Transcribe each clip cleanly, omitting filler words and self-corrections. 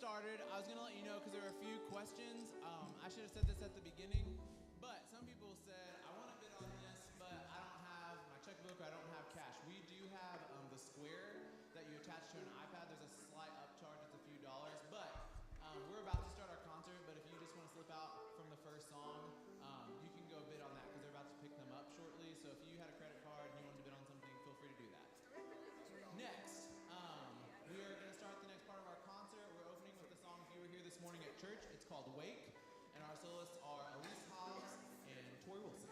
started, I was going to let you know because there were a few questions. I should have said this at the beginning, but some people said, I want to bid on this, but I don't have my checkbook, or I don't have cash. We do have the square that you attach to an iPad. There's a slight upcharge, it's a few dollars, but we're about to start our concert, but if you just want to slip out from the first song, you can go bid on that because they're about to pick them up shortly. So if you had a credit card and you wanted to bid on something, feel free to do that. Next, we are going to start the next part of our concert. We're opening with the song if you were here this morning at church. It's called Wake, and our soloists are Elise Hobbs and Tori Wilson.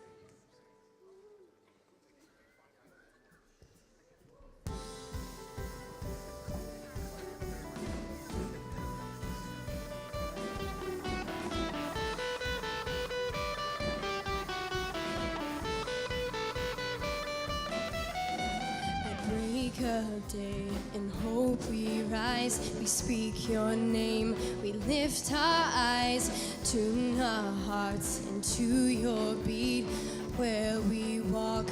Of day, in hope we rise, we speak your name, we lift our eyes, tune our hearts into your beat. Where we walk,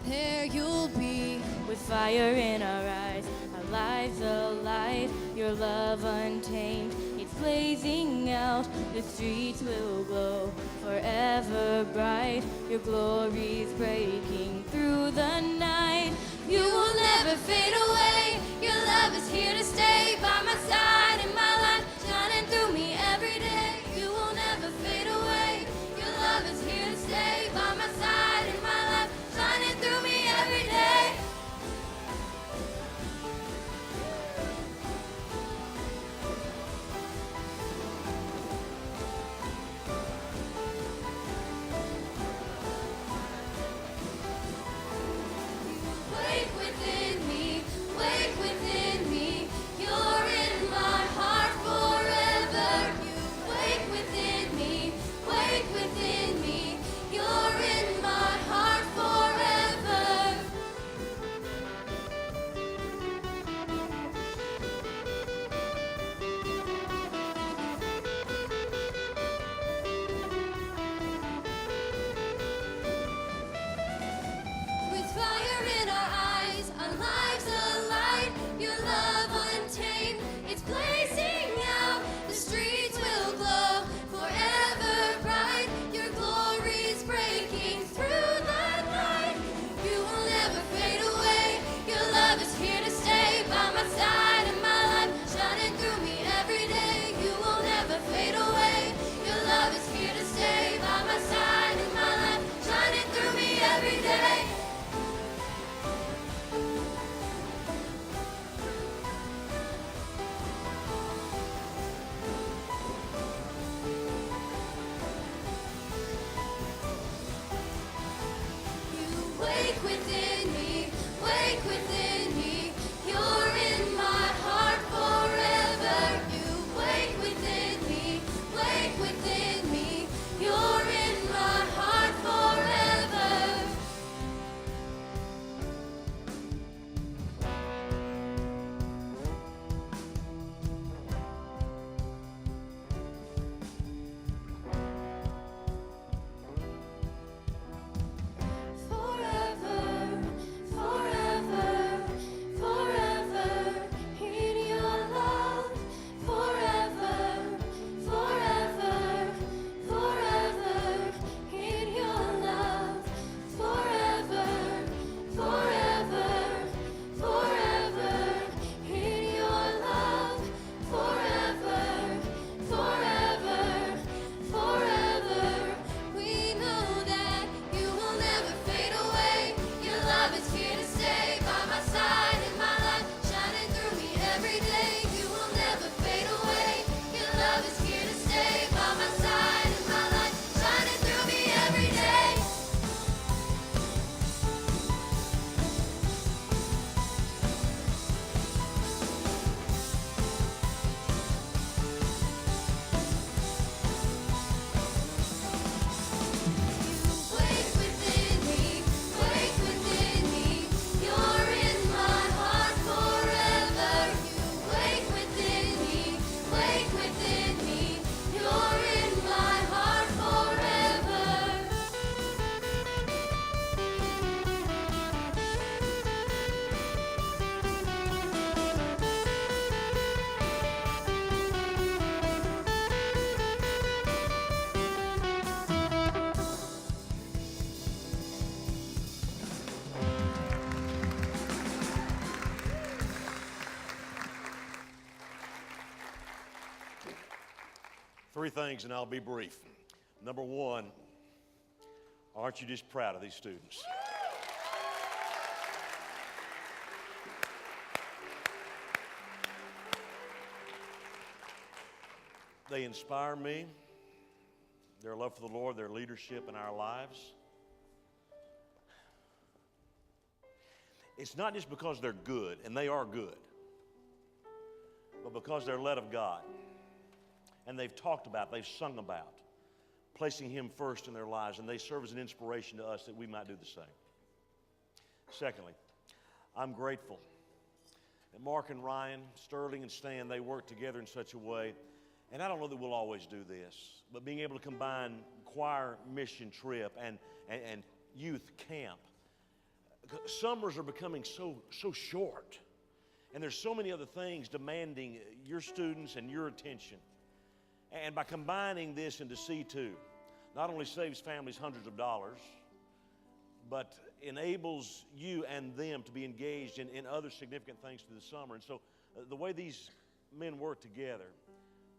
there you'll be. With fire in our eyes, our lives alight, your love untamed, it's blazing out, the streets will glow forever bright, your glory's breaking through the night. You will never fade away, your love is here to stay, by my side in my life, shining through me every day. You will never fade away, your love is here to stay, by my side in my life, shining through me every day. Wake within me, Three things, and I'll be brief. Number one, aren't you just proud of these students? They inspire me, their love for the Lord, their leadership in our lives. It's not just because they're good, and they are good, but because they're led of God. And they've talked about, they've sung about placing Him first in their lives, and they serve as an inspiration to us that we might do the same. Secondly, I'm grateful that Mark and Ryan, Sterling and Stan, they work together in such a way, and I don't know that we'll always do this, but being able to combine choir mission trip and youth camp. Summers are becoming so short, and there's so many other things demanding your students and your attention. And by combining this into C2, not only saves families hundreds of dollars, but enables you and them to be engaged in other significant things through the summer. And so the way these men work together,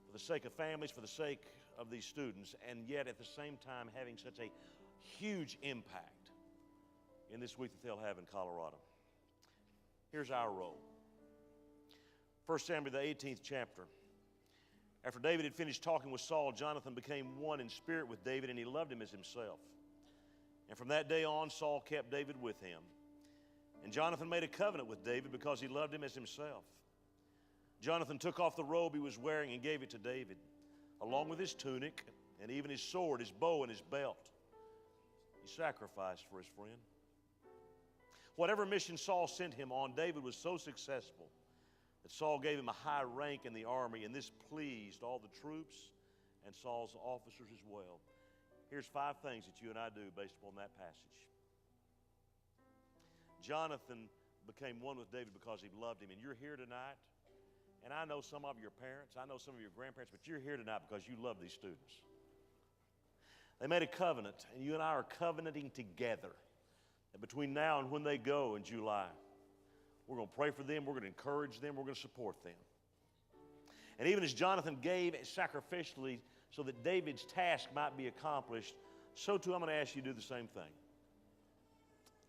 for the sake of families, for the sake of these students, and yet at the same time having such a huge impact in this week that they'll have in Colorado. Here's our role. 1 Samuel, the 18th chapter. After David had finished talking with Saul, Jonathan became one in spirit with David, and he loved him as himself. And from that day on, Saul kept David with him. And Jonathan made a covenant with David because he loved him as himself. Jonathan took off the robe he was wearing and gave it to David, along with his tunic and even his sword, his bow, and his belt. He sacrificed for his friend. Whatever mission Saul sent him on, David was so successful that Saul gave him a high rank in the army, and this pleased all the troops and Saul's officers as well. Here's 5 things that you and I do based upon that passage. Jonathan became one with David because he loved him, and you're here tonight, and I know some of your parents, I know some of your grandparents, but you're here tonight because you love these students. They made a covenant, and you and I are covenanting together. And between now and when they go in July, we're going to pray for them, we're going to encourage them, we're going to support them. And even as Jonathan gave sacrificially so that David's task might be accomplished, so too I'm going to ask you to do the same thing.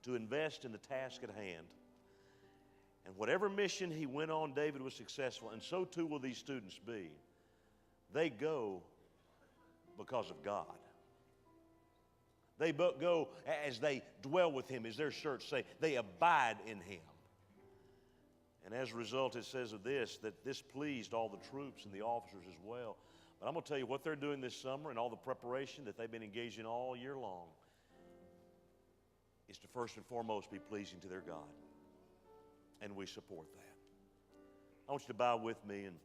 To invest in the task at hand. And whatever mission he went on, David was successful, and so too will these students be. They go because of God. They go as they dwell with Him, as their shirts say, they abide in Him. And as a result, it says of this, that this pleased all the troops and the officers as well. But I'm going to tell you what they're doing this summer and all the preparation that they've been engaged in all year long is to first and foremost be pleasing to their God. And we support that. I want you to bow with me, and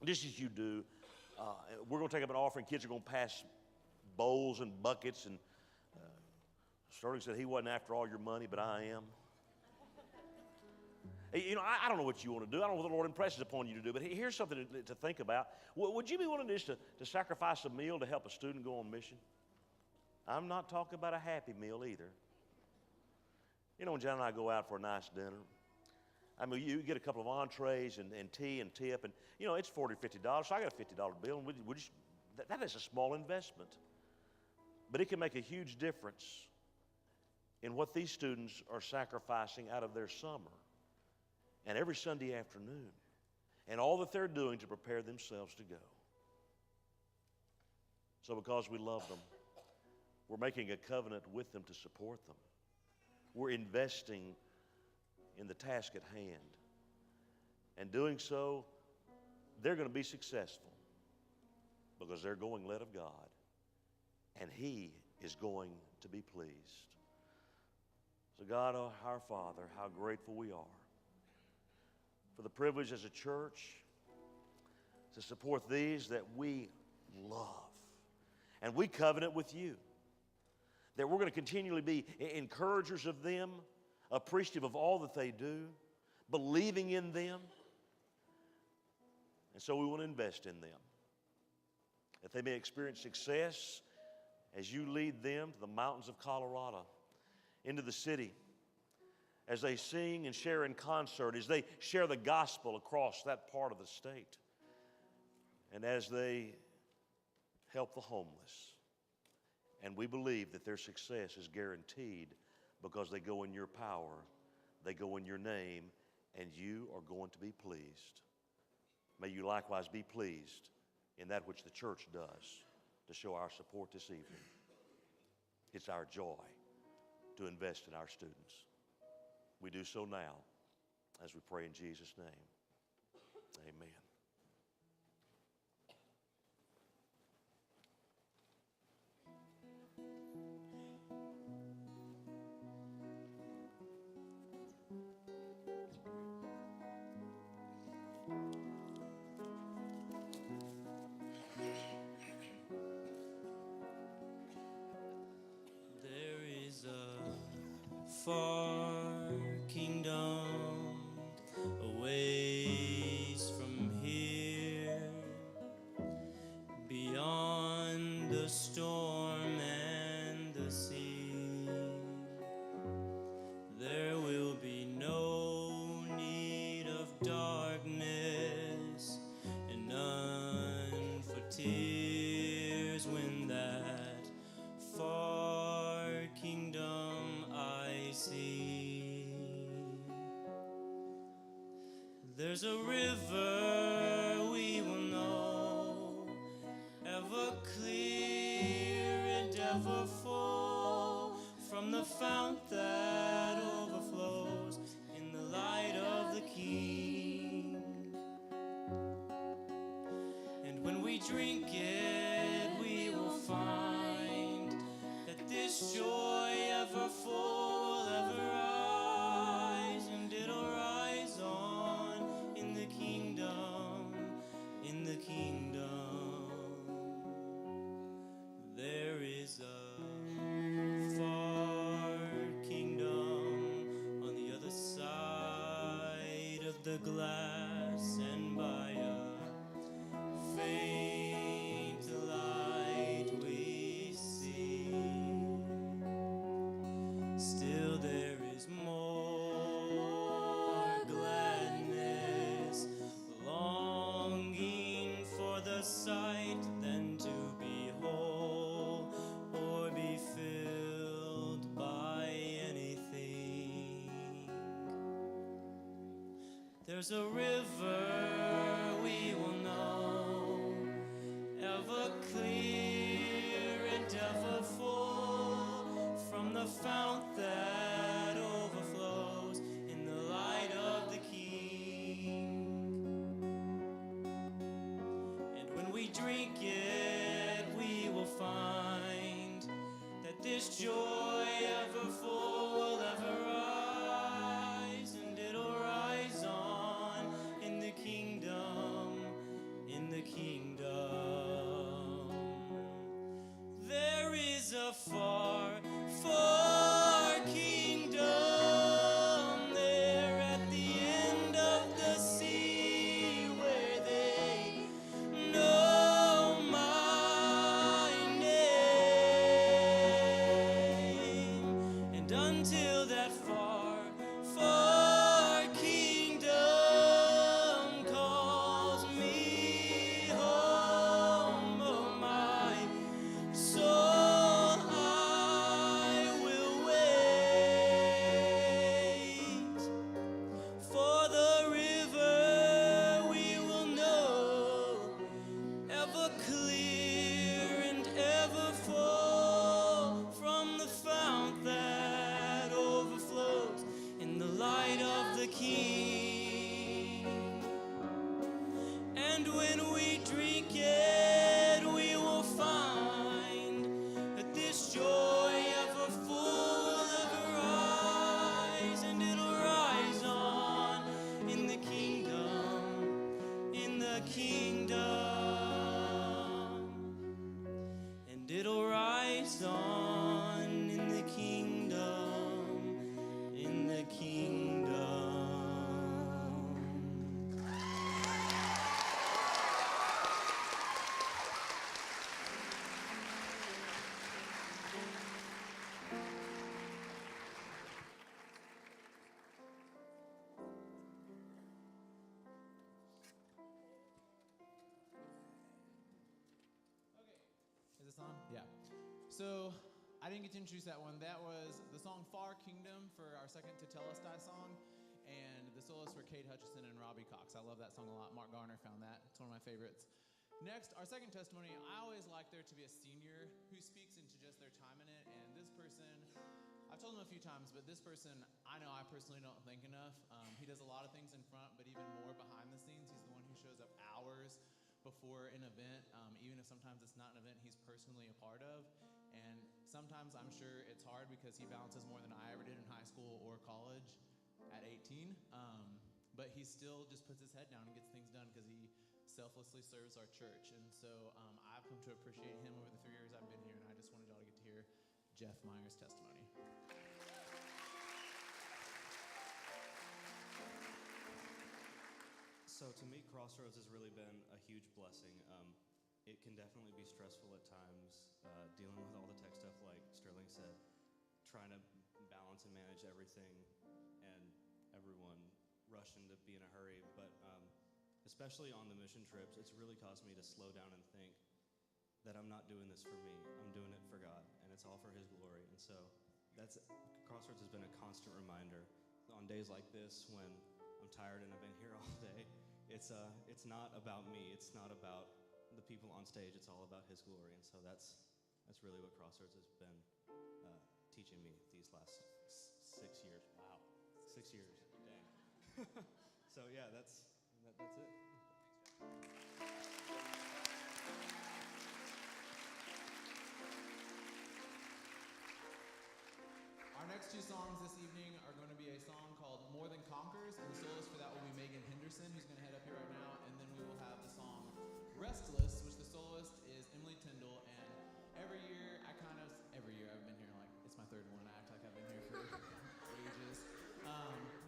just as you do, we're going to take up an offering. Kids are going to pass bowls and buckets, and Sterling said he wasn't after all your money, but I am. You know, I don't know what you want to do. I don't know what the Lord impresses upon you to do, but here's something to think about. Would you be willing just to sacrifice a meal to help a student go on mission? I'm not talking about a happy meal either. You know, when John and I go out for a nice dinner, I mean, you get a couple of entrees and tea and tip, and, you know, it's $40 or $50, so I got a $50 bill, and that is a small investment. But it can make a huge difference in what these students are sacrificing out of their summer and every Sunday afternoon, and all that they're doing to prepare themselves to go. So because we love them, we're making a covenant with them to support them. We're investing in the task at hand. And doing so, they're going to be successful because they're going led of God, and He is going to be pleased. So God, our Father, how grateful we are for the privilege as a church to support these that we love. And we covenant with you that we're going to continually be encouragers of them, appreciative of all that they do, believing in them. And so we want to invest in them, that they may experience success as you lead them to the mountains of Colorado, into the city, as they sing and share in concert, as they share the gospel across that part of the state, and as they help the homeless. And we believe that their success is guaranteed because they go in your power, they go in your name, and you are going to be pleased. May you likewise be pleased in that which the church does to show our support this evening. It's our joy to invest in our students. We do so now as we pray in Jesus' name. Amen. Far kingdom a ways from here, beyond the storm and the sea. There will be no need of darkness and none for tears when that far kingdom I see. There's a river we will know, ever clear and ever full, from the fount that overflows in the light of the King. And when we drink it, we will find that this joy ever full, ever rise, and it'll rise on in the kingdom, in the kingdom. There is a far kingdom on the other side of the glass, and by a faint light we see. Still there is more gladness, longing for the sight than to be whole or be filled by anything. There's a river we will know, ever clear and ever full, from the fount that overflows in the light of the King. And when we drink it, we will find that this joy ever full will ever rise, and it'll rise on in the kingdom, in the kingdom. There is a far, far kingdom there at the end of the sea, where they know my name. And until that far, far kingdom calls me home, oh my soul, I will wait for the river we will know, ever clear and ever full, from the fount that overflows in the light of the King. And when we drink it, we will find that this joy ever full will ever rise, and it'll rise on in the kingdom, in the kingdom. And it'll rise on in the kingdom, in the kingdom. song? Yeah. So I didn't get to introduce that one. That was the song Far Kingdom for our second Tetelestai song. And the soloists were Kate Hutchison and Robbie Cox. I love that song a lot. Mark Garner found that. It's one of my favorites. Next, our second testimony, I always like there to be a senior who speaks into just their time in it. And this person, I've told him a few times, but this person, I know I personally don't think enough. He does a lot of things in front, but even more behind the scenes. He's the one who shows up hours before an event, even if sometimes it's not an event he's personally a part of. And sometimes I'm sure it's hard because he balances more than I ever did in high school or college at 18. But he still just puts his head down and gets things done because he selflessly serves our church. And so I've come to appreciate him over the 3 years I've been here, and I just wanted y'all to get to hear Jeff Meyer's testimony. So to me, Crossroads has really been a huge blessing. It can definitely be stressful at times, dealing with all the tech stuff like Sterling said, trying to balance and manage everything and everyone rushing to be in a hurry. But especially on the mission trips, it's really caused me to slow down and think that I'm not doing this for me. I'm doing it for God, and it's all for His glory. And so Crossroads has been a constant reminder on days like this when I'm tired and I've been here all day. It's not about me. It's not about the people on stage. It's all about His glory. And so that's really what Crossroads has been teaching me these last 6 years. Wow, 6 years. Dang. So yeah, that's it. Our next two songs this evening are going to be a song called More Than Conquers, and the soloist for that will be Megan Henderson, who's going to head up here right now, and then we will have the song Restless, which the soloist is Emily Tyndall, and every year I've been here, like, it's my third one. I act like I've been here for ages.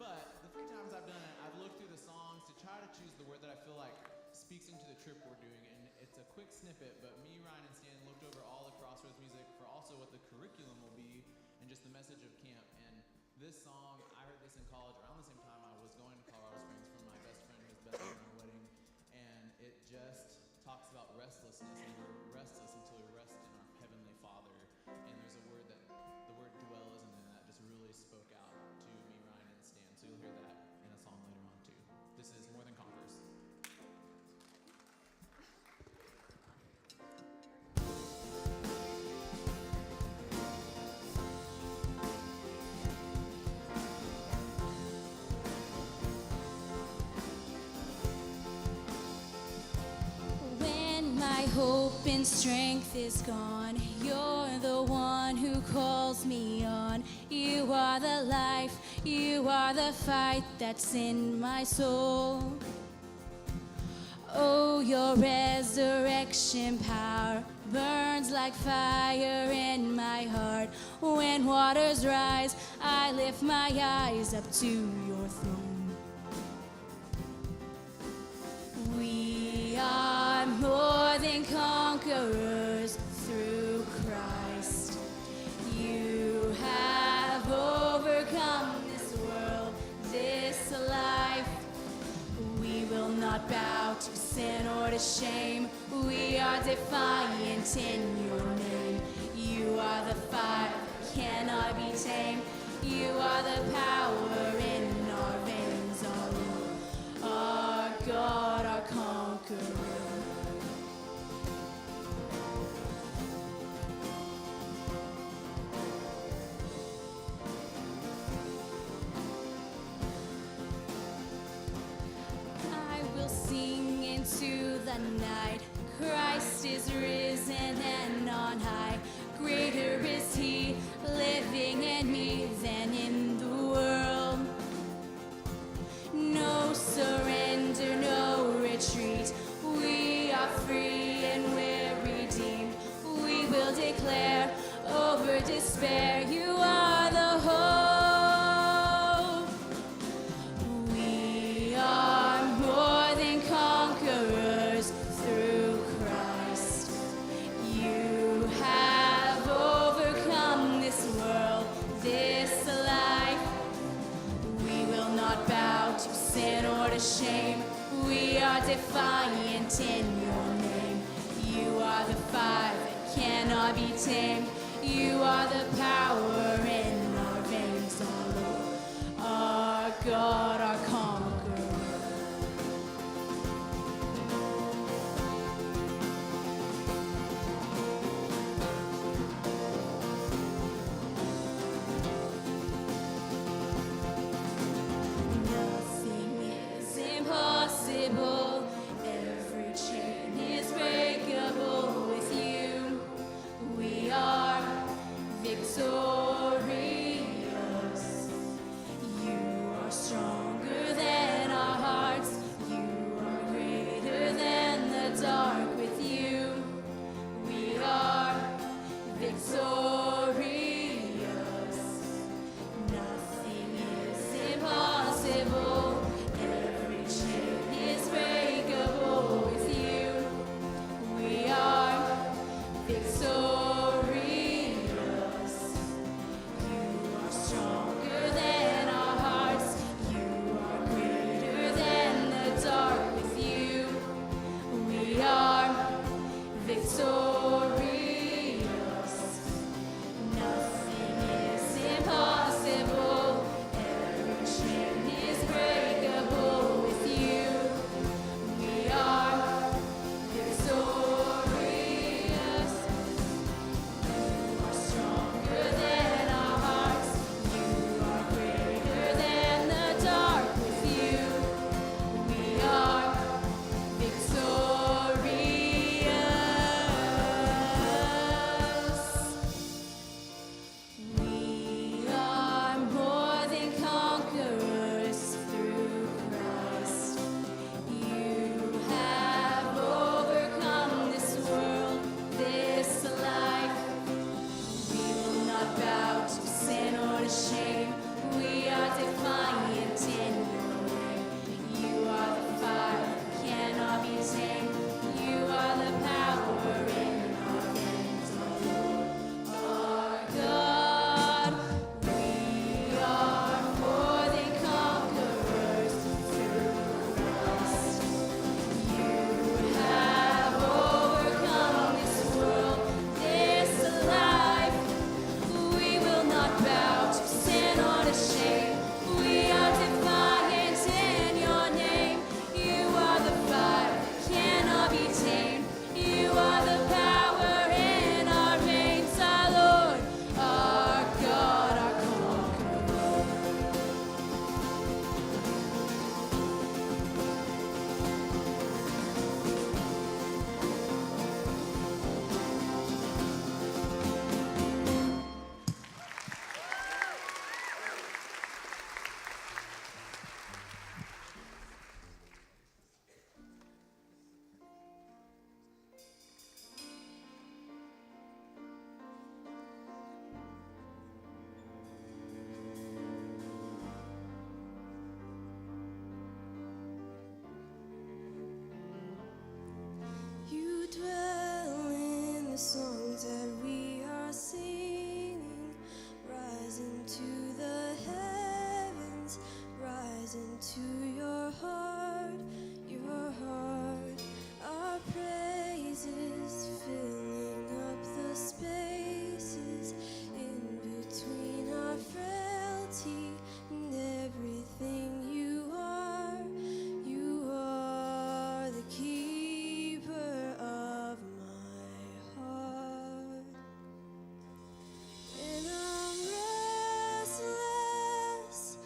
But the 3 times I've done it, I've looked through the songs to try to choose the word that I feel like speaks into the trip we're doing. And it's a quick snippet, but me, Ryan, and Stan looked over all the Crossroads music for also what the curriculum will be and just the message of camp. And this song, I heard this in college around the same time I was going to Colorado Springs from my best friend who was best man at our wedding. And it just talks about restlessness, and we're restless until we rest in our Heavenly Father. And there's a word the word dwell is in there that just really spoke out to me, Ryan, and Stan. So you'll hear that in a song later on too. This is More Than Conquers. When my hope and strength is gone, you're the one who calls me on. You are the life, you are the fight that's in my soul. Oh, your resurrection power burns like fire in my heart. When waters rise, I lift my eyes up to your throne. We are more than conquerors through Christ. You have overcome this world, this life. We will not bow to sin or to shame. We are defiant in your name. You are the fire that cannot be tamed. You are the power in our veins, our Lord, our God, our conqueror. I will sing into the night. Christ is risen and on high. Greater is He living in me than in the world. No surrender, no retreat. We are free and we're redeemed. We will declare over despair, you are the hope. We are more than conquerors through Christ. You have overcome this world, this life. We will not bow to sin or to shame. We are defiant in your name. You are the fire that cannot be tamed. You are the power in our veins, our Lord, our God, our conqueror. Nothing is impossible. Every chain is breakable with you. We are victorious. You are stronger than our hearts. You are greater than the dark. With you, we are victorious. Nothing is impossible. Every chain is breakable with you. We are victorious. You are stronger than our hearts. You are greater than the dark. With you, we are victorious. Nothing is impossible. Every chain is breakable with you. We are victorious. You are stronger than our hearts. You are greater than the dark. With you, we are victorious. We are more than conquerors through Christ. You have overcome this world, this life. We will not bow to sin or to shame. We are defiant in your name. You are the fire that cannot be tamed. You are the power in our veins, our Lord, our God. We are more than conquerors through Christ. You have overcome this world, this life. We will not bow to sin or to shame. We are defiant in your name. You are the fire that cannot be tamed. You are the power in our veins, our Lord, our God, our conqueror. You dwell in the songs that we are singing. Rise into the heavens, rise into your heart, your heart. Our praises filling up the spaces in between our frailty and everything you are. You are the keeper of my heart. And I'm restless,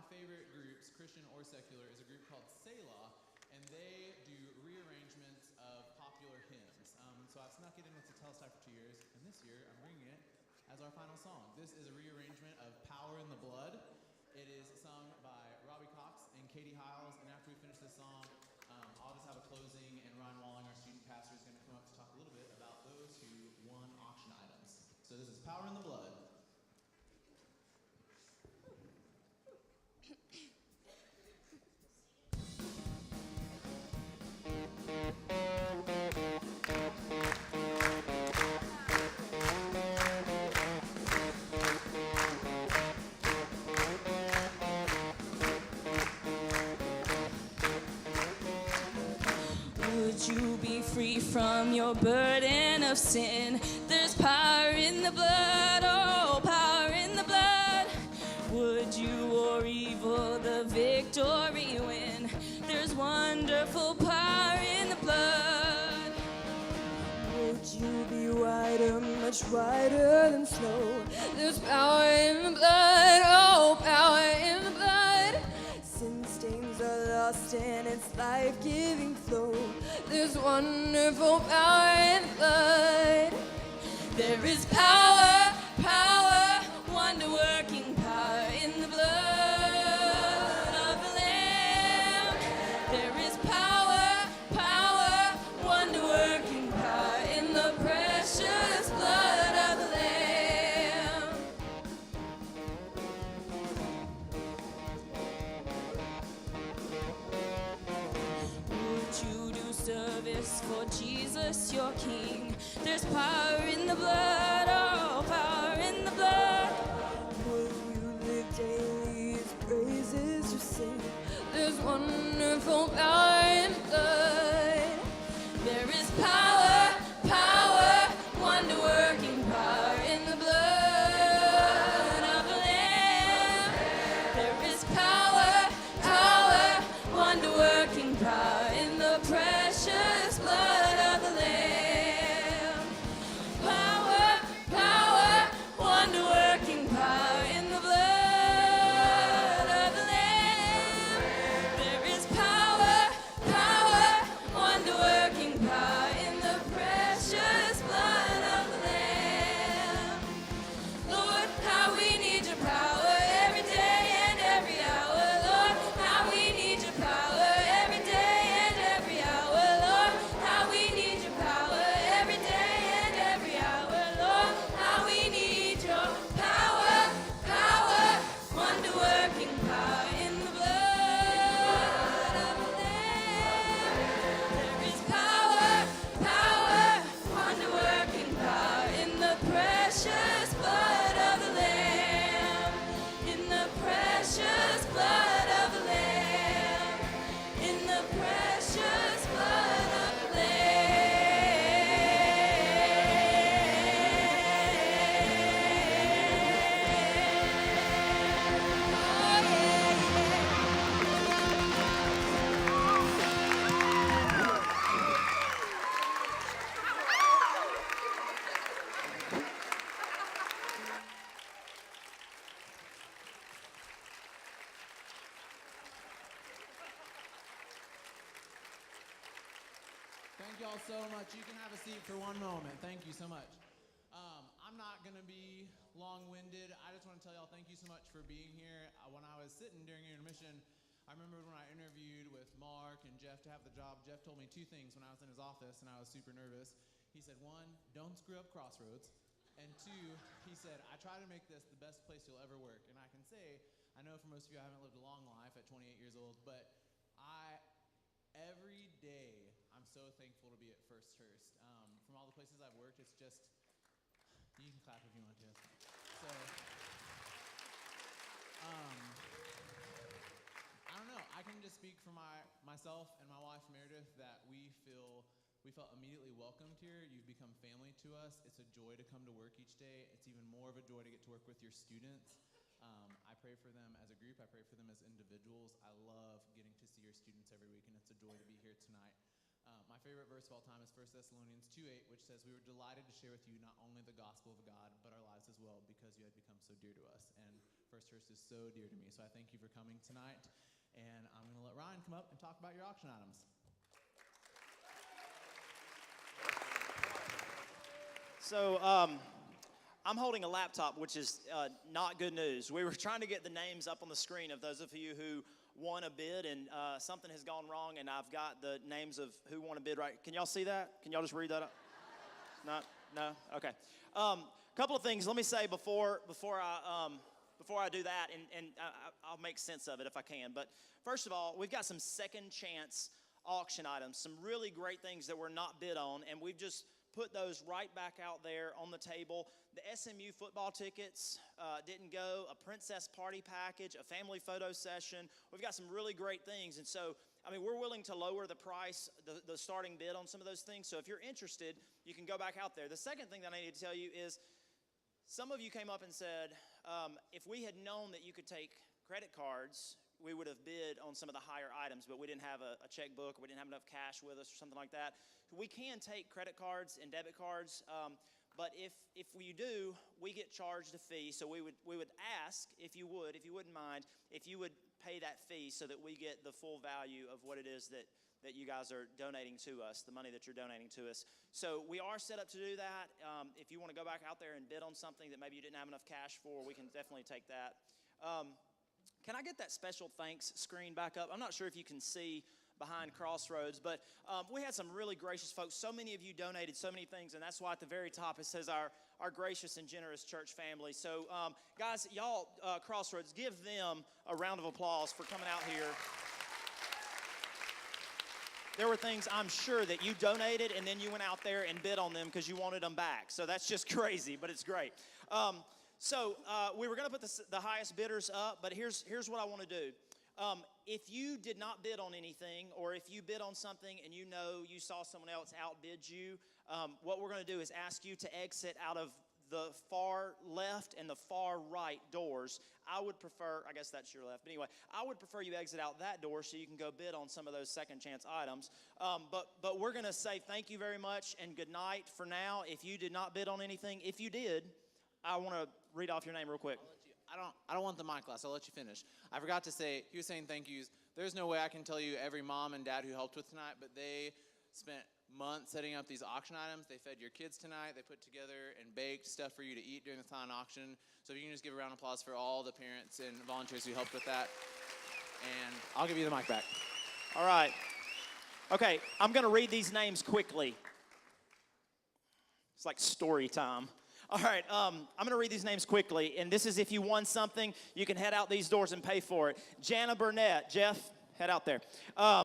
favorite groups, Christian or secular, is a group called Selah, and they do rearrangements of popular hymns. So I've snuck it in with the Telestai for 2 years, and this year I'm bringing it as our final song. This is a rearrangement of Power in the Blood. It is sung by Robbie Cox and Katie Hiles, and after we finish this song, I'll just have a closing, and Ryan Walling, our student pastor, is going to come up to talk a little bit about those who won auction items. So this is Power in the Blood. Would you be free from your burden of sin? There's power in the blood, oh, power in the blood. Would you or evil the victory win? There's wonderful power in the blood. Would you be whiter, much whiter than snow? There's power in the blood, oh, power in the blood. Sin stains are lost in its life-giving flow. There's wonderful power in the blood. There is power, power, wonder-working power in the blood of the Lamb. There is power, power, wonder-working power in the precious blood of the Lamb. Would you do service for Jesus, your King? There's power in the blood, oh, power in the blood. Will you live daily, His praises you sing? There's wonderful power in the blood. There is power, power, wonder-working power in the blood of the Lamb. There is power, power, wonder-working power in the precious blood of the Lamb. Power, power, wonder-working power in the blood of the Lamb. There is power, power, wonder-working power in the precious blood of the Lamb. Lord, how we need your power every day and every hour. Lord, how we need your power every day and every hour. Lord, how we need your power every day and every hour. Lord, how we need your power, power, wonder-working power in the blood of the Lamb. There is power, power, wonder-working power in the precious blood of the Lamb. In the precious blood of the Lamb. In the precious blood of the Thank y'all so much. You can have a seat for one moment. Thank you so much. I'm not going to be long-winded. I just want to tell y'all thank you so much for being here. When I was sitting during your intermission, I remember when I interviewed with Mark and Jeff to have the job, Jeff told me two things when I was in his office and I was super nervous. He said, one, don't screw up Crossroads. And two, he said, I try to make this the best place you'll ever work. And I can say, I know for most of you I haven't lived a long life at 28 years old, but every day I'm so thankful to be at First Hurst. From all the places I've worked, it's just, you can clap if you want to. So, I don't know. I can just speak for myself and my wife Meredith that we felt immediately welcomed here. You've become family to us. It's a joy to come to work each day. It's even more of a joy to get to work with your students. I pray for them as a group. I pray for them as individuals. I love getting to see your students every week, and it's a joy to be here tonight. My favorite verse of all time is 1 Thessalonians 2:8, which says, we were delighted to share with you not only the gospel of God, but our lives as well, because you had become so dear to us. And First Hurst is so dear to me, so I thank you for coming tonight. And I'm going to let Ryan come up and talk about your auction items. So I'm holding a laptop, which is not good news. We were trying to get the names up on the screen of those of you who won a bid, and something has gone wrong, and I've got the names of who won a bid right. Can y'all see that? Can y'all just read that up? Not? No? Okay. Couple of things. Let me say before I do that, and I'll make sense of it if I can. But first of all, we've got some second chance auction items, some really great things that were not bid on, and we've just put those right back out there on the table. The SMU football tickets didn't go, a princess party package, a family photo session. We've got some really great things. And so, I mean, we're willing to lower the price, the starting bid on some of those things. So if you're interested, you can go back out there. The second thing that I need to tell you is some of you came up and said, if we had known that you could take credit cards, we would have bid on some of the higher items, but we didn't have a checkbook, or we didn't have enough cash with us or something like that. We can take credit cards and debit cards, but if we do, we get charged a fee. So we would ask, if you wouldn't mind, if you would pay that fee so that we get the full value of what it is that you guys are donating to us, the money that you're donating to us. So we are set up to do that. If you want to go back out there and bid on something that maybe you didn't have enough cash for, we can definitely take that. Can I get that special thanks screen back up? I'm not sure if you can see behind Crossroads, but we had some really gracious folks. So many of you donated so many things, and that's why at the very top it says our gracious and generous church family. So guys, y'all, Crossroads, give them a round of applause for coming out here. There were things I'm sure that you donated, and then you went out there and bid on them because you wanted them back. So that's just crazy, but it's great. So we were going to put the highest bidders up, but here's what I want to do. If you did not bid on anything, or if you bid on something and you know you saw someone else outbid you, what we're going to do is ask you to exit out of the far left and the far right doors. I would prefer, I guess that's your left, but anyway, I would prefer you exit out that door so you can go bid on some of those second chance items. But we're going to say thank you very much and good night for now. If you did not bid on anything, if you did, I want to read off your name real quick. I don't want the mic class. I'll let you finish. I forgot to say, he was saying thank yous. There's no way I can tell you every mom and dad who helped with tonight, but they spent months setting up these auction items. They fed your kids tonight. They put together and baked stuff for you to eat during the silent auction. So if you can just give a round of applause for all the parents and volunteers who helped with that. And I'll give you the mic back. All right. Okay, I'm going to read these names quickly. It's like story time. All right, I'm going to read these names quickly, and this is if you won something, you can head out these doors and pay for it. Jana Burnett, Jeff, head out there.